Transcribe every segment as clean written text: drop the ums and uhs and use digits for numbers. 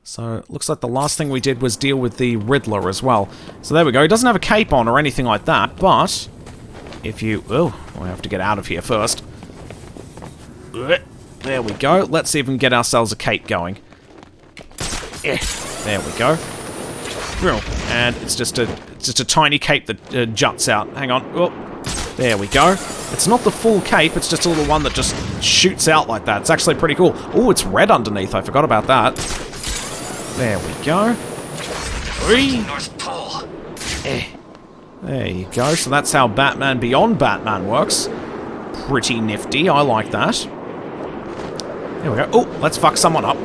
So, looks like the last thing we did was deal with the Riddler as well. So there we go. He doesn't have a cape on or anything like that, but if you... Oh, we have to get out of here first. There we go. Let's see if we can get ourselves a cape going. Yeah, there we go. And it's just a tiny cape that juts out. Hang on. Oh, there we go. It's not the full cape, it's just a little one that just shoots out like that. It's actually pretty cool. Oh, it's red underneath. I forgot about that. There we go. North Pole. There you go. So that's how Batman Beyond Batman works. Pretty nifty. I like that. There we go. Oh, let's fuck someone up.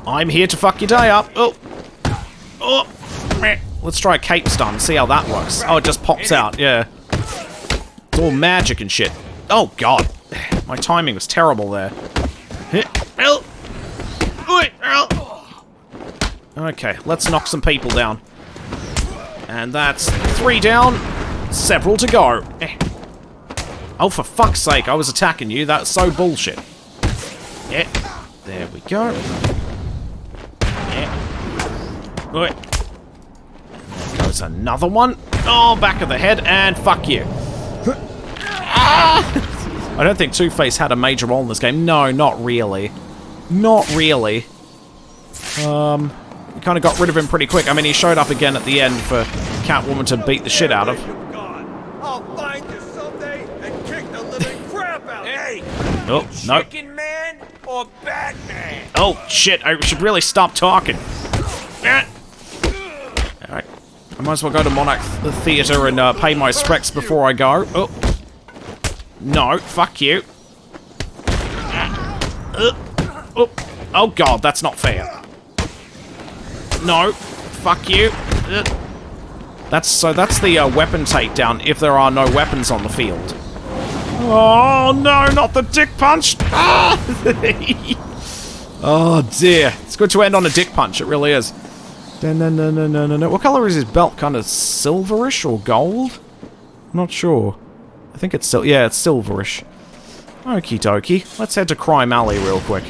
I'm here to fuck your day up. Let's try a cape stun and see how that works. Oh, it just pops out. Yeah. It's all magic and shit. Oh, God. My timing was terrible there. Okay, let's knock some people down. And that's 3 down, several to go. Oh, for fuck's sake, I was attacking you. That's so bullshit. Yeah, there we go. Yeah. There goes another one. Oh, back of the head, and fuck you. I don't think Two-Face had a major role in this game. No, not really. Not really. We kind of got rid of him pretty quick. I mean, he showed up again at the end for Catwoman to beat the shit out of. I'll find you someday and kick the living crap out. Hey, oh, no. Chicken Man or Batman? Oh, shit. I should really stop talking. Alright. I might as well go to Monarch Theatre and pay my respects before I go. Oh. No, fuck you. Oh, God, that's not fair. No, fuck you. That's the weapon takedown if there are no weapons on the field. Oh, no, not the dick punch. Oh, dear. It's good to end on a dick punch, it really is. No. What color is his belt? Kind of silverish or gold? I'm not sure. I think it's still... Yeah, it's silverish. Okie dokie. Let's head to Crime Alley real quick.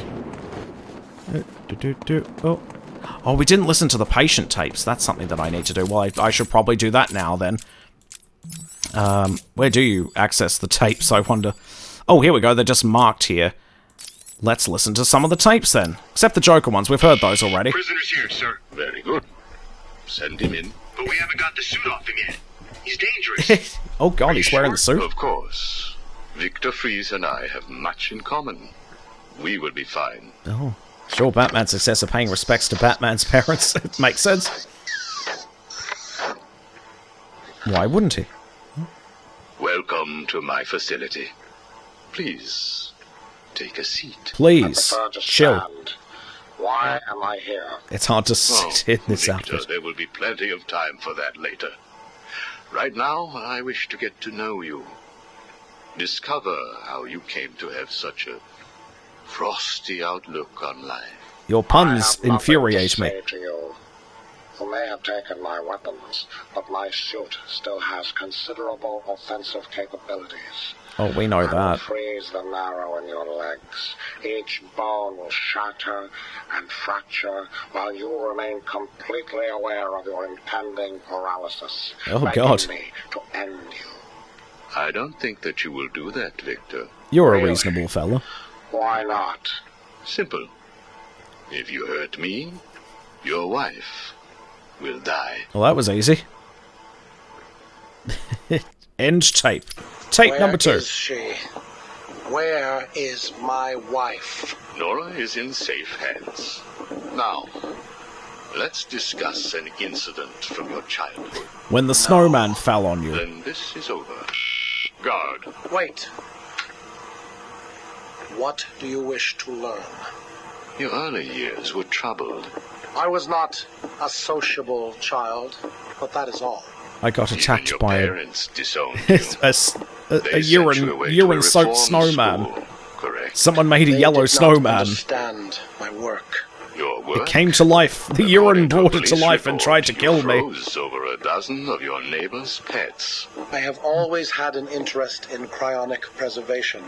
Oh, we didn't listen to the patient tapes. That's something that I need to do. Well, I should probably do that now, then. Where do you access the tapes, I wonder? Oh, here we go. They're just marked here. Let's listen to some of the tapes, then. Except the Joker ones. We've heard those already. Prisoner's here, sir. Very good. Send him in. But we haven't got the suit off him yet. He's dangerous. Oh, God, he's wearing the suit. Of course. Victor Fries and I have much in common. We will be fine. Oh. Sure, Batman's successor paying respects to Batman's parents. It makes sense. Why wouldn't he? Welcome to my facility. Please, take a seat. Please, chill. Why am I here? It's hard to sit in this Victor, outfit. there will be plenty of time for that later. Right now, I wish to get to know you. Discover how you came to have such a frosty outlook on life. Your puns infuriate me. You may have taken my weapons, but my suit still has considerable offensive capabilities. Oh, we know I will that. freeze the marrow in your legs. Each bone will shatter and fracture, while you remain completely aware of your impending paralysis. Oh, God. Me to end you. I don't think that you will do that, Victor. You're a reasonable fella. Why not? Simple. If you hurt me, your wife will die. Well, that was easy. End tape. Tape number 2. Where is she? Where is my wife? Nora is in safe hands. Now, let's discuss an incident from your childhood. When the snowman fell on you. Then this is over. Guard. Wait. What do you wish to learn? Your early years were troubled. I was not a sociable child, but that is all. I got attacked by a parents disowned you. a urine-soaked snowman. School, correct. Someone made a yellow did not snowman. understand my work. Your work? It came to life. The urine brought it to life and tried to kill me. Froze over a dozen of your neighbor's pets. I have always had an interest in cryonic preservation.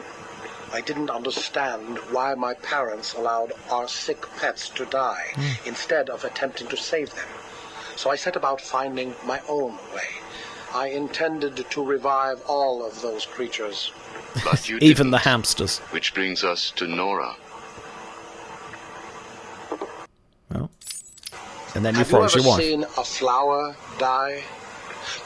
I didn't understand why my parents allowed our sick pets to die instead of attempting to save them. So I set about finding my own way. I intended to revive all of those creatures. But you Even the didn't. hamsters. Which brings us to Nora. Well. And then you Have you froze ever your wife. seen a flower die?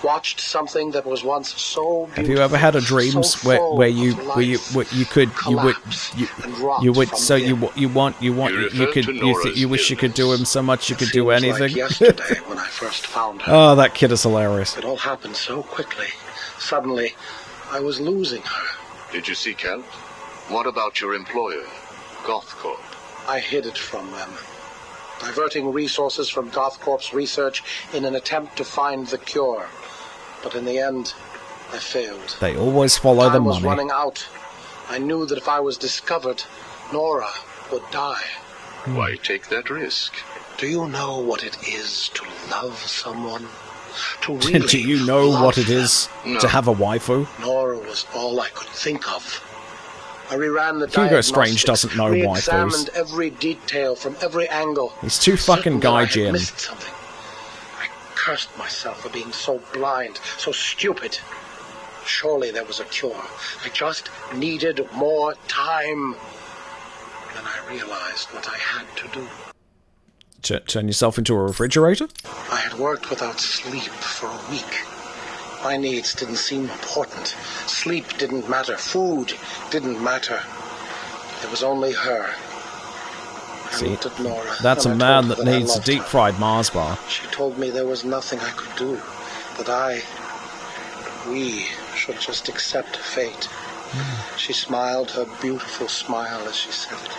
Watched something that was once so beautiful, Have you ever had a dreams so where full you of where you life, where you could collapse and rot you would from so you within? you want You you refer could to you Nora's wish you could do him so much you could do Seems anything. Like yesterday when I first found her. Oh, that kid is hilarious. It all happened so quickly. Suddenly, I was losing her. Did you seek help? What about your employer, Gothcorp? I hid it from them, diverting resources from Gothcorp's research in an attempt to find the cure. But in the end, I failed. They always follow the Time was money. running out. I knew that if I was discovered, Nora would die. Why take that risk? Do you know what it is to love someone? To really Do you know love what it them? is No. to have a waifu? Nora was all I could think of. I reran the Hugo Strange diagnostics, doesn't know re-examined waifus. every detail from every angle. He's too fucking Certain that I had gaijin. missed something. I cursed myself for being so blind, so stupid. Surely there was a cure. I just needed more time. Then I realized what I had to do. Turn yourself into a refrigerator? I had worked without sleep for a week. My needs didn't seem important. Sleep didn't matter. Food didn't matter. There was only her. I See, looked at Nora. that's a and I man told her that I needs a loved her. deep-fried Mars bar. She told me there was nothing I could do. We should just accept fate. She smiled her beautiful smile as she said it.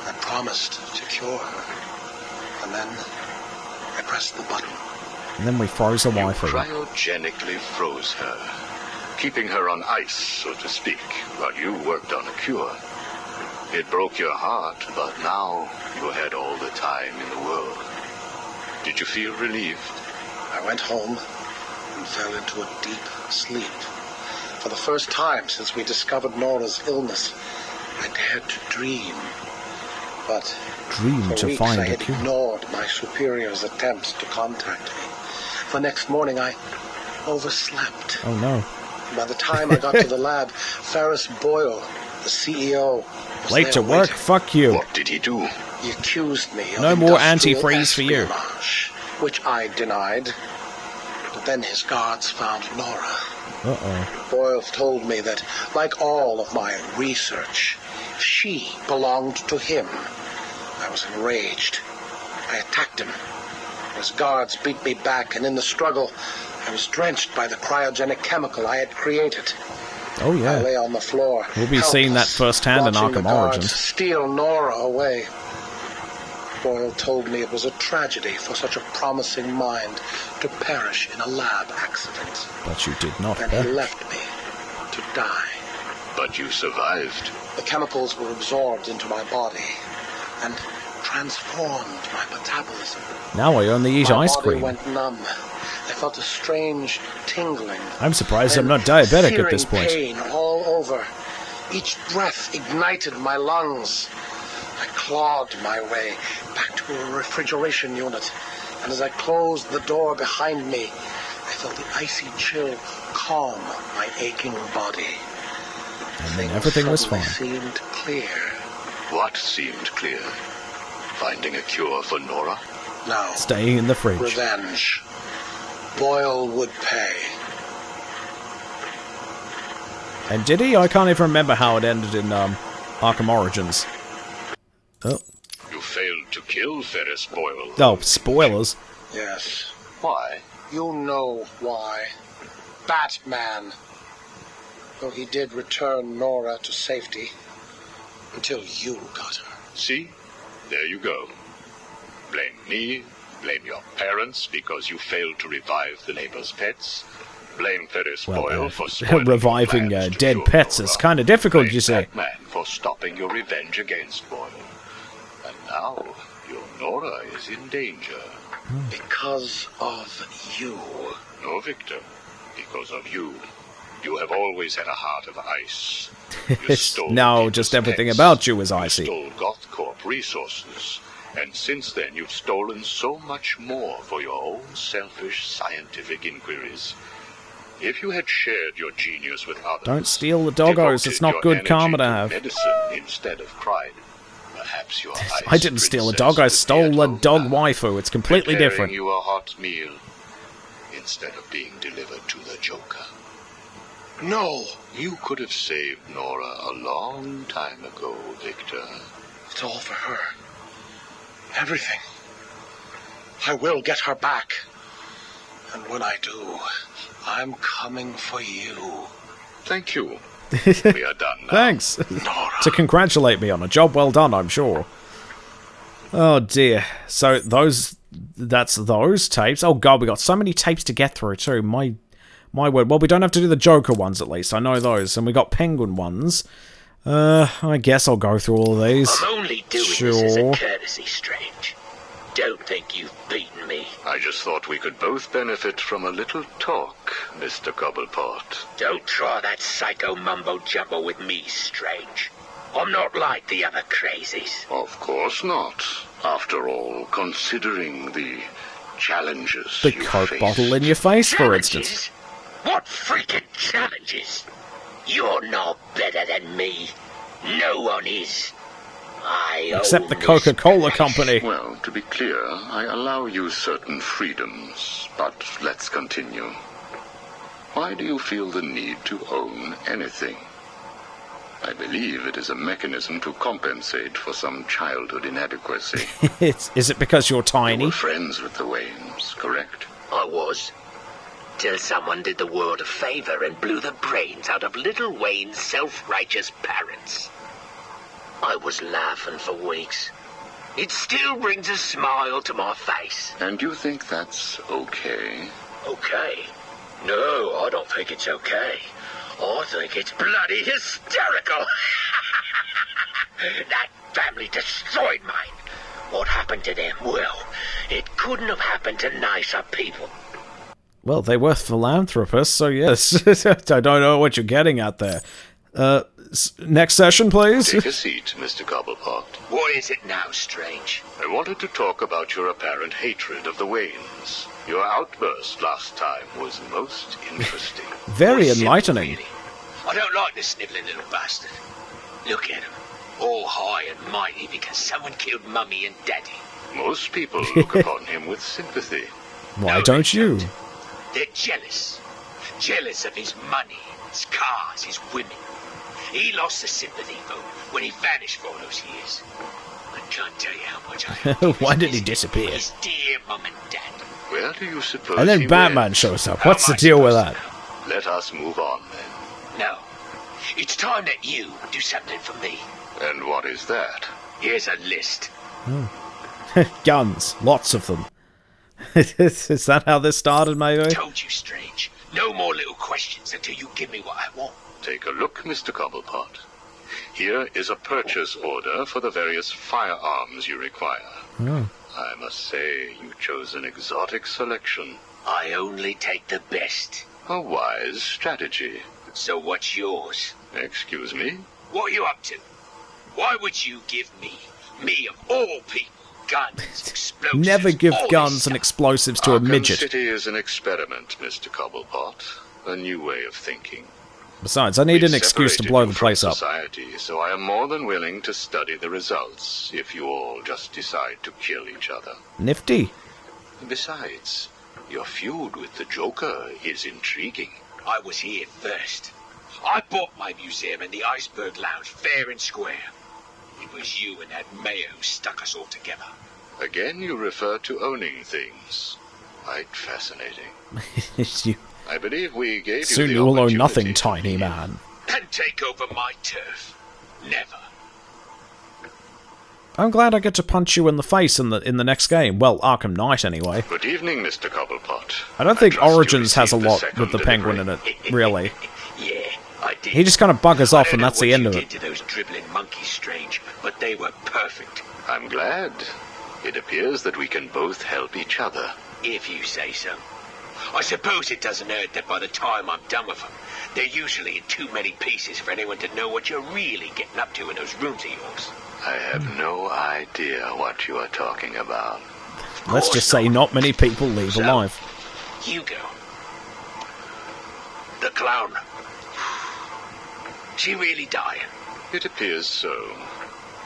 I promised to cure her. And then I pressed the button. And then we froze the You waifu. cryogenically froze her, keeping her on ice, so to speak, while you worked on a cure. It broke your heart, but now you had all the time in the world. Did you feel relieved? I went home and fell into a deep sleep. For the first time since we discovered Nora's illness, I dared to dream. But Dream for to weeks find I a had cure. ignored my superior's attempts to contact me. The next morning I overslept. Oh no. By the time I got to the lab, Ferris Boyle, the CEO, was Late there to work? waiting. Fuck you. What did he do? He accused me of No more industrial antifreeze for you. espionage, which I denied. But then his guards found Nora. Uh-oh. Boyle told me that, like all of my research, she belonged to him. I was enraged. I attacked him. His guards beat me back, and in the struggle, I was drenched by the cryogenic chemical I had created. Oh I yeah. lay on the floor. We'll be seeing that helpless, firsthand in watching the Arkham guards Origins. steal Nora away. Boyle told me it was a tragedy for such a promising mind to perish in a lab accident. But you did not And he perish. left me to die. But you survived. The chemicals were absorbed into my body and transformed my metabolism. Now I only eat My ice body cream. went numb. I felt a strange tingling. I'm surprised I'm and not diabetic at searing this point. Pain all over. Each breath ignited my lungs. I clawed my way back to a refrigeration unit, and as I closed the door behind me, I felt the icy chill calm my aching body. And then everything was Suddenly fine. seemed clear. What seemed clear? Finding a cure for Nora? No. Staying in the fridge. Revenge. Boyle would pay. And did he? I can't even remember how it ended in Arkham Origins. Oh. You failed to kill Ferris Boyle. Oh, spoilers. Yes. Why? You know why. Batman. Though he did return Nora to safety. Until you got her. See? There you go. Blame me, blame your parents because you failed to revive the neighbor's pets. Blame Ferris Boyle for spoiling your reviving plans to dead cure pets Nora. is kind of difficult, Blame you say. Batman for stopping your revenge against Boyle. And now, your Nora is in danger. Because of you. No, Victor. Because of you. You have always had a heart of ice. You stole No, people's just everything pets. about you is icy. You stole Gothcorp resources. And since then, you've stolen so much more for your own selfish scientific inquiries. If you had shared your genius with others... Don't steal the doggos. It's not good karma to have. Medicine instead of pride. Perhaps your I didn't steal a dog. I stole a dog waifu. It's completely different. You a hot meal instead of being delivered to the Joker. No, You could have saved Nora a long time ago, Victor. it's all for her. Everything. I will get her back. And when I do, I'm coming for you. Thank you. We are done now. Thanks. Nora. To congratulate me on a job well done, I'm sure. Oh dear. So that's those tapes. Oh god, we got so many tapes to get through too. My word. Well, we don't have to do the Joker ones at least. I know those. And we got Penguin ones. I guess I'll go through all of these. I'm only doing this as a courtesy, Strange. Don't think you've beaten me. I just thought we could both benefit from a little talk, Mr. Cobblepot. Don't try that psycho mumbo-jumbo with me, Strange. I'm not like the other crazies. Of course not. After all, considering the challenges The you Coke faced. bottle in your face, for Challenges? instance. What freaking challenges? You're no better than me. No one is. Except the Coca-Cola Company. Well, to be clear, I allow you certain freedoms, but let's continue. Why do you feel the need to own anything? I believe it is a mechanism to compensate for some childhood inadequacy. Is it because you're You tiny? were friends with the Waynes, correct? I was. Till someone did the world a favor and blew the brains out of little Wayne's self-righteous parents. I was laughing for weeks. It still brings a smile to my face. And you think that's okay? Okay? No, I don't think it's okay. I think it's bloody hysterical. That family destroyed mine. What happened to them? Well, it couldn't have happened to nicer people. Well, they were philanthropists, so yes. I don't know what you're getting at there. Next session, please. Take a seat, Mr. Cobblepot. What is it now, Strange? I wanted to talk about your apparent hatred of the Waynes. Your outburst last time was most interesting. Very Simple, enlightening. really. I don't like the snivelling little bastard. Look at him. All high and mighty because someone killed Mummy and Daddy. Most people look upon him with sympathy. Why No, don't they you? don't. They're jealous. Jealous of his money, his cars, his women. He lost the sympathy vote when he vanished for all those years. I can't tell you how much I hope Why did he missing disappear? His dear mum and dad. Where do you suppose And then he Batman went? shows up. How What's the am I deal with supposed that? to know? Let us move on, then. No. It's time that you do something for me. And what is that? Here's a list. Guns. Lots of them. Is that how this started, maybe? Told you, Strange. No more little questions until you give me what I want. Take a look, Mr. Cobblepot. Here is a purchase order for the various firearms you require. I must say, you chose an exotic selection. I only take the best. A wise strategy. So what's yours? Excuse me? What are you up to? Why would you give me of all people, guns, explosives, Never give all this guns and stuff? explosives to a Arkham midget. City is an experiment, Mr. Cobblepot. A new way of thinking. Besides, I need We've an excuse to separated blow you the from place up. society, so I am more than willing to study the results if you all just decide to kill each other. Nifty. Besides, your feud with the Joker is intriguing. I was here first. I bought my museum in the Iceberg Lounge fair and square. It was you and that mayor who stuck us all together. Again, you refer to owning things. Quite fascinating. You- I believe we gave Soon you you the will own opportunity nothing, to tiny leave. man. And take over my turf. Never. I'm glad I get to punch you in the face in the next game. Well, Arkham Knight, anyway. Good evening, Mr. Cobblepot. I don't think trust you Origins has a received the lot second with the Penguin in delivery. it, really. Yeah, I did. He just kind of buggers off I and don't that's know the what end you of did it. to those dribbling monkeys, Strange, but they were perfect. I'm glad. It appears that we can both help each other. If you say so. I suppose it doesn't hurt that by the time I'm done with them, they're usually in too many pieces for anyone to know what you're really getting up to in those rooms of yours. I have no idea what you are talking about. Let's just say not many people leave So, alive. Hugo. The clown. She really died. It appears so.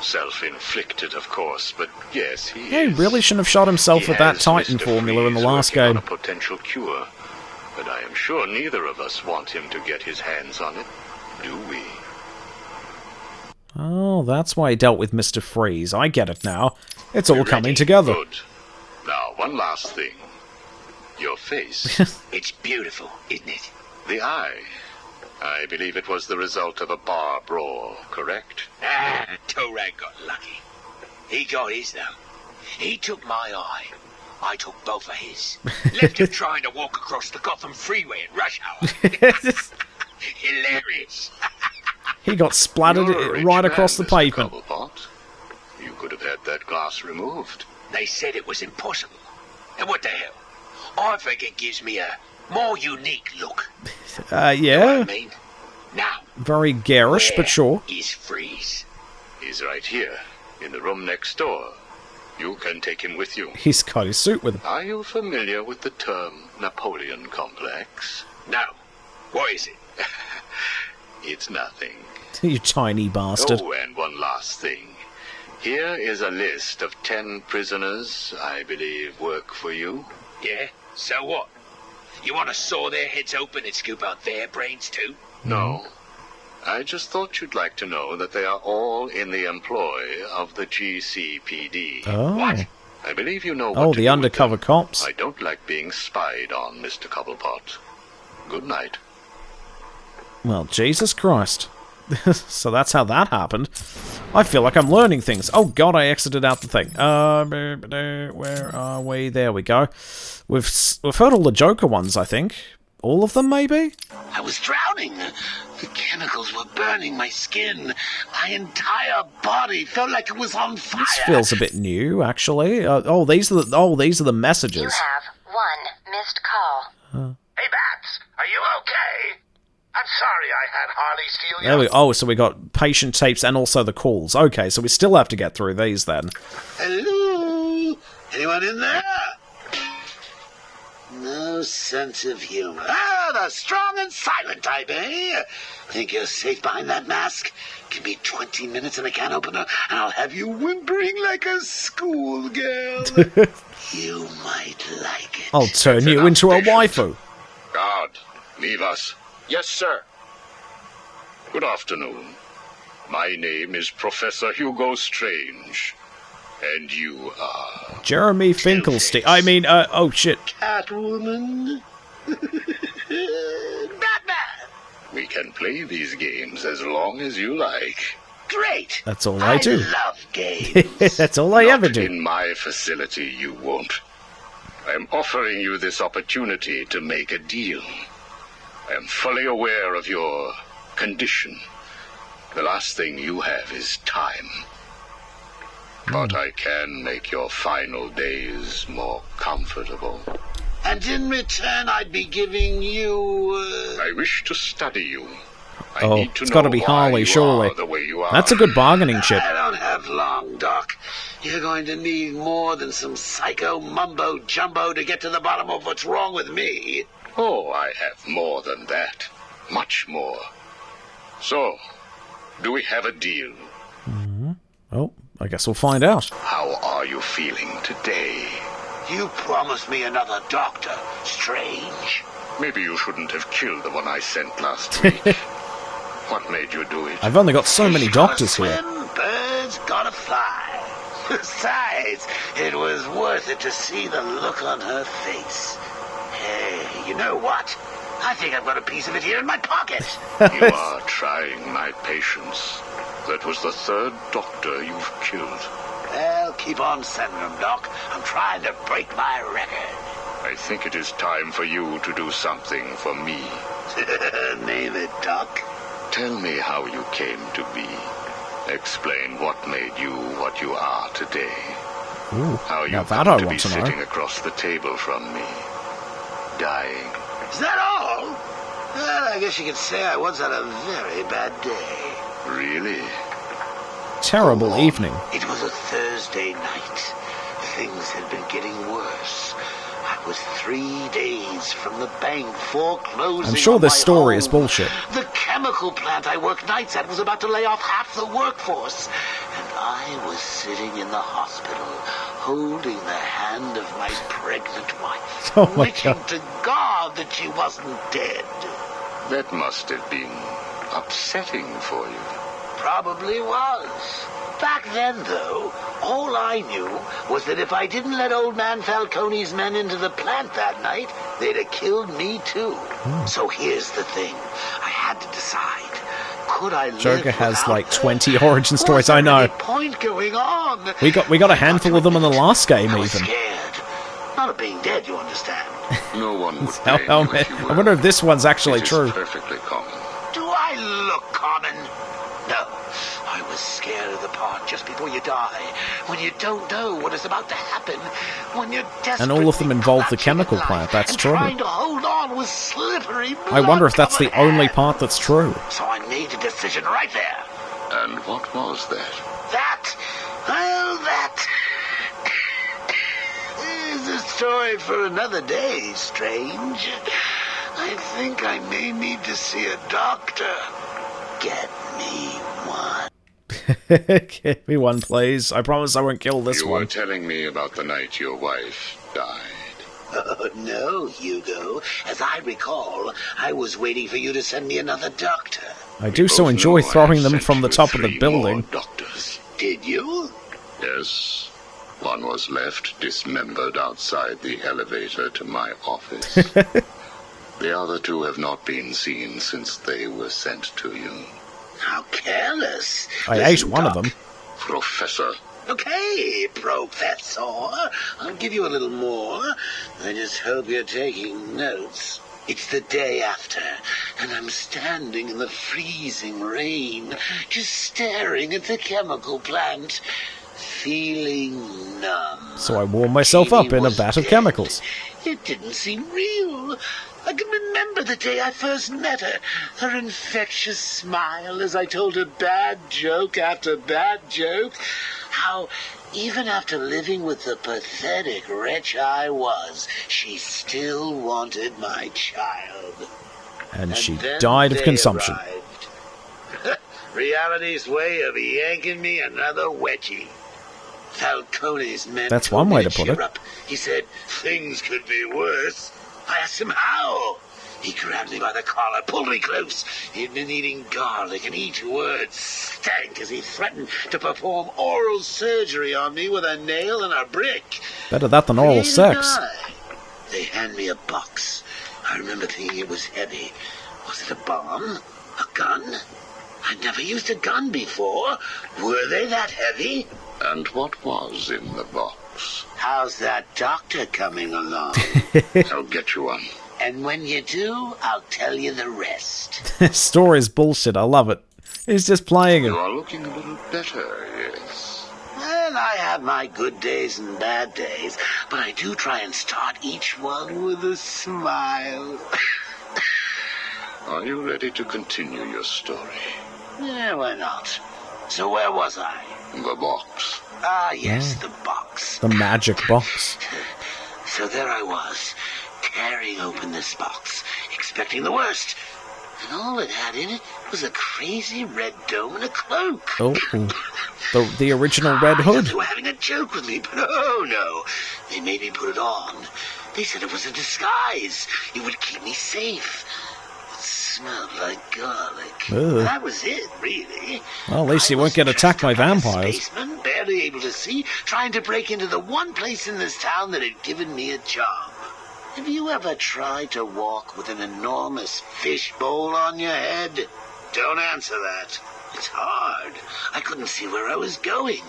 Self-inflicted, of course, but yes, he Yeah, he is. really shouldn't have shot himself He with that has Titan Mr. formula in the Freeze last working game. on a potential cure, but I am sure neither of us want him to get his hands on it, do we? Oh, that's why he dealt with Mr. Freeze. I get it now. It's all Ready? coming together. Good. Now, one last thing. Your face. It's beautiful, isn't it? The eye. I believe it was the result of a bar brawl, correct? Ah, Torag got lucky. He got his, though. He took my eye. I took both of his. Left him trying to walk across the Gotham freeway at rush hour. Hilarious. He got splattered You're a rich right man, across the Mr. pavement. Cobblepot. You could have had that glass removed. They said it was impossible. And what the hell? I think it gives me a more unique look. Know what Yeah, I mean? Now, very garish, but sure. is Freeze. He's right here, in the room next door. You can take him with you. He's got his suit with him. Are you familiar with the term Napoleon complex? No. What is it? It's nothing. You tiny bastard. Oh, and one last thing. Here is a list of 10 prisoners I believe work for you. Yeah? So what? You want to saw their heads open and scoop out their brains too? No. I just thought you'd like to know that they are all in the employ of the GCPD. Oh. What? I believe you know what Oh, to the do with undercover them. cops. I don't like being spied on, Mr. Cobblepot. Good night. Well, Jesus Christ. So that's how that happened. I feel like I'm learning things. Oh god, I exited out the thing. Where are we? There we go. We've heard all the Joker ones, I think. All of them, maybe? I was drowning. The chemicals were burning my skin. My entire body felt like it was on fire. This feels a bit new, actually. These are the messages. You have one missed call. Hey, Bats, are you okay? I'm sorry I had Harley steal There we. Oh, so we got patient tapes and also the calls. Okay, so we still have to get through these then. Hello? Anyone in there? No sense of humor. Ah, the strong and silent type, eh? Think you're safe behind that mask? Give me 20 minutes and a can opener, and I'll have you whimpering like a schoolgirl. You might like it. I'll turn That's you enough, into a patient. waifu. Guard, leave us. Yes, sir. Good afternoon. My name is Professor Hugo Strange. And you are... Jeremy Finkelstein. I mean, oh shit. Catwoman? Batman! We can play these games as long as you like. Great! That's all I do. love games. That's all I ever Not do. in my facility, you won't. I'm offering you this opportunity to make a deal. I am fully aware of your condition. The last thing you have is time. But I can make your final days more comfortable. And in return, I'd be giving you... I wish to study you. I Oh, need to it's know gotta be why Harley, you surely. are the way you are. That's a good bargaining chip. I don't have long, Doc. You're going to need more than some psycho mumbo-jumbo to get to the bottom of what's wrong with me. Oh, I have more than that. Much more. So, do we have a deal? Oh, I guess we'll find out. How are you feeling today? You promised me another doctor, Strange. Maybe you shouldn't have killed the one I sent last week. What made you do it? I've only got so many doctors Gotta here. swim, birds gotta fly. Besides, it was worth it to see the look on her face. Hey, you know what? I think I've got a piece of it here in my pocket. You are trying my patience. That was the third doctor you've killed. Well, keep on sending them, Doc. I'm trying to break my record. I think it is time for you to do something for me. Name it, Doc. Tell me how you came to be. Explain what made you what you are today. Ooh, How you now that come I to be want to sitting know. across the table from me. dying. Is that all? Well, I guess you could say I once had a very bad day. Really? Terrible evening. It was a Thursday night. Things had been getting worse. I was 3 days from the bank foreclosing. I'm sure on this my story home. is bullshit. The chemical plant I work nights at was about to lay off half the workforce. And I was sitting in the hospital, holding the hand of my pregnant wife, Oh my wishing God. to God that she wasn't dead. That must have been upsetting for you. Probably was. Back then, though, all I knew was that if I didn't let old man Falcone's men into the plant that night, they'd have killed me too. So here's the thing. I had to decide. Could I live Joker has without like her? 20 origin stories, Was there I know. any point going on? We got a handful of them in the last game, I was even. scared. Not of being dead, you understand. No one would How- blame how you ma- if you I were. wonder if this one's actually It is true. perfectly common. Do I look common? No. I was scared of the part just before you die, when you don't know what is about to happen, when you're desperate. And all of them involve the chemical plant, that's and true. Trying to hold on with slippery I wonder if that's the blood-covered only hands. part that's true. So I made a decision right there. And what was that? That is a story for another day, Strange. I think I may need to see a doctor. Get me one. Give me one, please. I promise I won't kill this You were one. telling me about the night your wife died. Oh, no, Hugo. As I recall, I was waiting for you to send me another doctor. I do so Both enjoy know I throwing have them sent from the you top of the 3 building. more doctors. Did you? Yes. One was left dismembered outside the elevator to my office. The other 2 have not been seen since they were sent to you. How careless. I Listen, ate one of Doc. them. Professor, Okay, Professor. I'll give you a little more. I just hope you're taking notes. It's the day after, and I'm standing in the freezing rain, just staring at the chemical plant, feeling numb. So I warm myself up Katie in a was vat of dead. chemicals. It didn't seem real. I can remember the day I first met her. Her infectious smile as I told her bad joke after bad joke. How, even after living with the pathetic wretch I was, she still wanted my child. And she then died of they consumption. arrived. Reality's way of yanking me another wedgie. Falcone's men. That's told one me way to to put cheer it. up. He said things could be worse. I asked him how. He grabbed me by the collar, pulled me close. He'd been eating garlic, and each word stank as he threatened to perform oral surgery on me with a nail and a brick. Better that than oral Ready to sex. die. They hand me a box. I remember thinking it was heavy. Was it a bomb? A gun? I'd never used a gun before. Were they that heavy? and what was in the box? How's that doctor coming along? I'll get you one. And when you do, I'll tell you the rest. This story's bullshit. I love it. He's just playing You it. are looking a little better, yes. Well, I have my good days and bad days, but I do try and start each one with a smile. Are you ready to continue your story? Yeah, why not? So where was I? The box. Ah, yes, the box. The magic box. So there I was, tearing open this box, expecting the worst. And all it had in it was a crazy red dome and a cloak. Oh, the original Red I thought Hood. they were having a joke with me, but oh no. They made me put it on. They said it was a disguise. It would keep me safe. It smelled like garlic. Ugh. That was it, really. Well, at least I you won't was get attacked by dressed up like a vampires. spaceman, barely able to see, trying to break into the one place in this town that had given me a job. Have you ever tried to walk with an enormous fishbowl on your head? Don't answer that. It's hard. I couldn't see where I was going.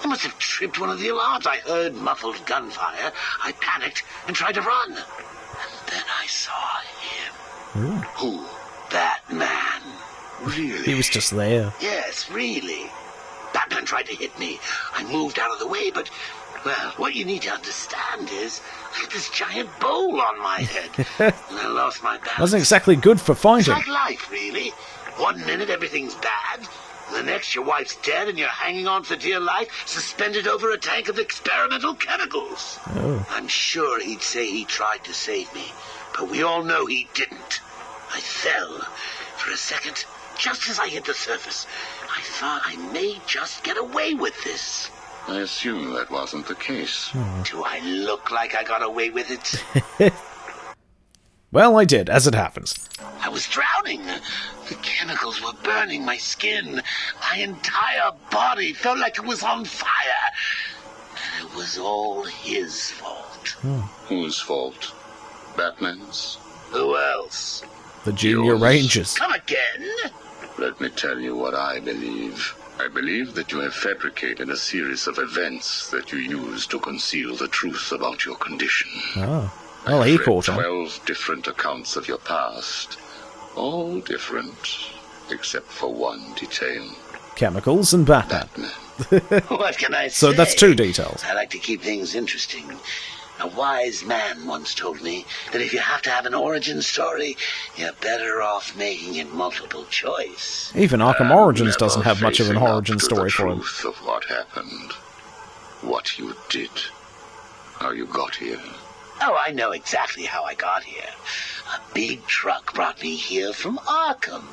I must have tripped one of the alarms. I heard muffled gunfire. I panicked and tried to run. And then I saw him. Who? Batman. Really? He was just there. Yes, really. Batman. man tried to hit me. I moved out of the way, but, well, what you need to understand is I had this giant bowl on my head, and I lost my balance. Wasn't exactly good for fighting. It's like life, really. One minute everything's bad, the next your wife's dead and you're hanging on for dear life, suspended over a tank of experimental chemicals. Oh. I'm sure he'd say he tried to save me, but we all know he didn't. I fell. For a second, just as I hit the surface, I thought I may just get away with this. I assume that wasn't the case. Do I look like I got away with it? Well, I did, as it happens. I was drowning. The chemicals were burning my skin. My entire body felt like it was on fire. And it was all his fault. Whose fault? Batman's? Who else? The Junior Yours. Rangers. Come again? Let me tell you what I believe. I believe that you have fabricated a series of events that you use to conceal the truth about your condition. Oh. Well, he I've read caught on. 12 different accounts of your past. All different, except for one detail. Chemicals and Batman. Batman. What can I say? So that's 2 details. I like to keep things interesting. A wise man once told me that if you have to have an origin story, you're better off making it multiple choice. Even Arkham Origins doesn't have much of an Facing up origin to story the for him. truth of what happened. What you did. How you got here. Oh, I know exactly how I got here. A big truck brought me here from Arkham.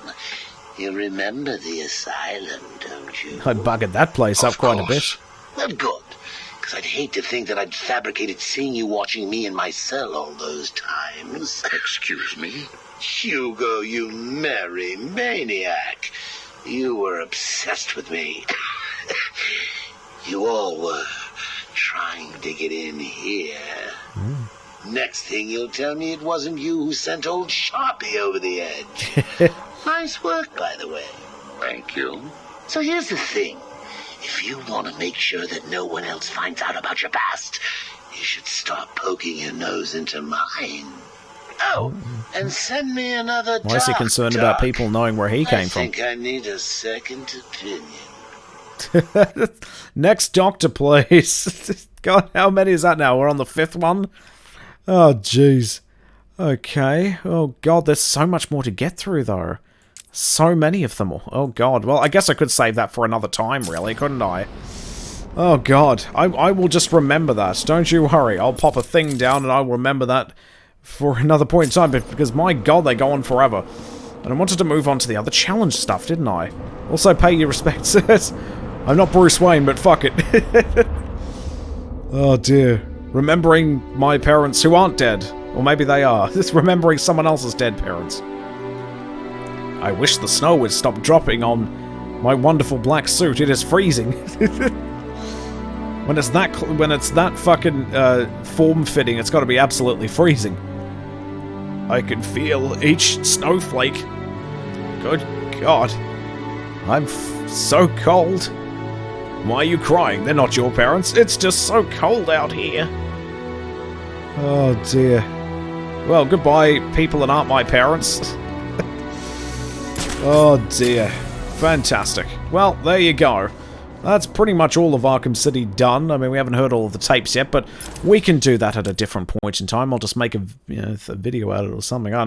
You remember the asylum, don't you? I buggered that place up Of quite a bit. course. Well, good. Because I'd hate to think that I'd fabricated seeing you watching me in my cell all those times. Excuse me? Hugo, you merry maniac. You were obsessed with me. You all were trying to get in here. Next thing you'll tell me it wasn't you who sent old Sharpie over the edge. Nice work, by the way. Thank you. So here's the thing. If you want to make sure that no one else finds out about your past, you should start poking your nose into mine. Oh, and send me another Why is he doc, concerned about Doc. people knowing where he came I from? think I need a second opinion. Next doctor, please. God, how many is that now? We're on the 5th one? Oh, jeez. Okay. Oh, God, there's so much more to get through, though. So many of them. Oh, God. Well, I guess I could save that for another time, really, couldn't I? Oh, God. I will just remember that. Don't you worry. I'll pop a thing down and I'll remember that for another point in time, because, my God, they go on forever. And I wanted to move on to the other challenge stuff, didn't I? Also, pay your respects. I'm not Bruce Wayne, but fuck it. Oh, dear. Remembering my parents who aren't dead. Or maybe they are. Just remembering someone else's dead parents. I wish the snow would stop dropping on my wonderful black suit. It is freezing. When it's that fucking form-fitting, it's got to be absolutely freezing. I can feel each snowflake. Good God. I'm so cold. Why are you crying? They're not your parents. It's just so cold out here. Oh, dear. Well, goodbye, people that aren't my parents. Oh, dear. Fantastic. Well, there you go. That's pretty much all of Arkham City done. I mean, we haven't heard all of the tapes yet, but we can do that at a different point in time. I'll just make a video out of it or something. I don't know.